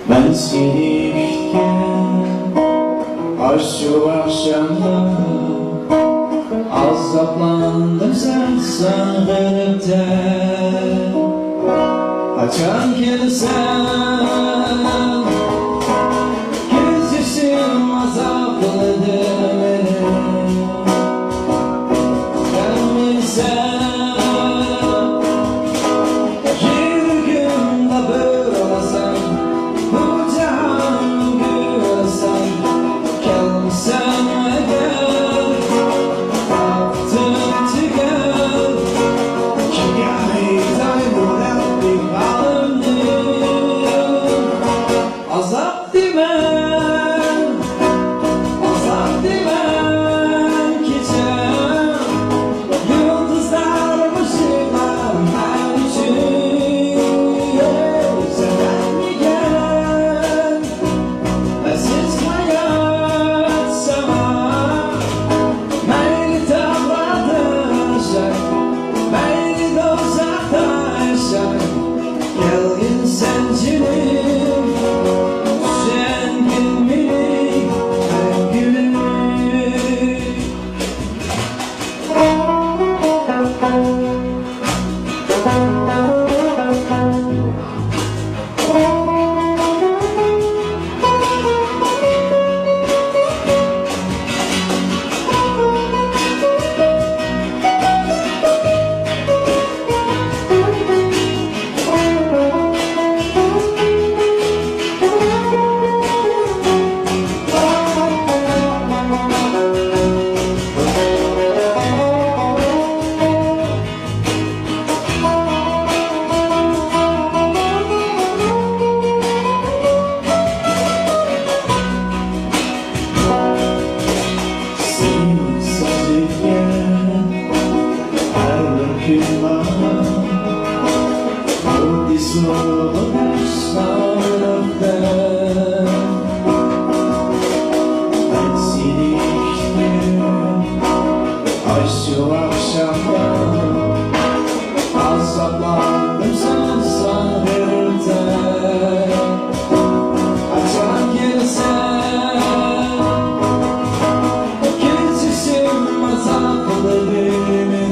Ben sevdikken şu akşamda azaplandım sen sağırıpta. Açan gelsen göz yaşım azapladı beni. Gelmeysen yüreğimde bölsem bu cihanı görsem. Gelmesen eğer baktım tüger ki gayet ayıran bir halimdir. Azap dimen geçer. Yıldızlar ışıklar her için. Senden mi gelen bensiz hayat sana? Beni dağlarda yaşar, beni de uzakta yaşar. Gelgin sencinim, zengin minik her gülüm. Şu akşamda azaplandım sen sahilde. Açan gelsen geçişim azaplı beni.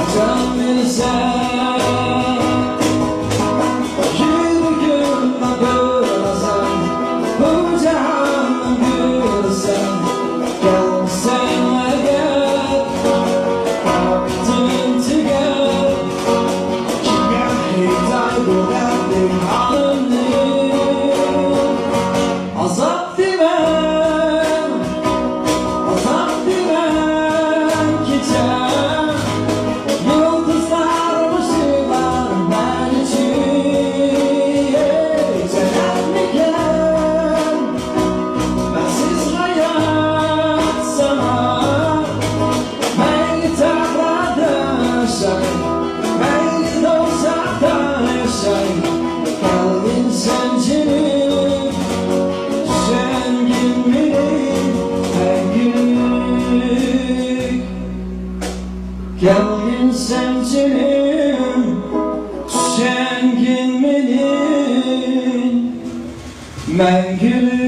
Açan gelsen yüreğimde bölsem bu cihanı görsem. Gelsen eğer baktım tüger ki gayet ayıran bir halimdir. Azap dimen geçer. Yıldızlar ışıklar ben için. Senden mi gelen bensiz hayat sana? Beni dağlarda yaşar, beni de uzakta yaşar. Gelgin sencinim, zengin minik her gün. Gelgin sencinim, zengin minik ben gülüm.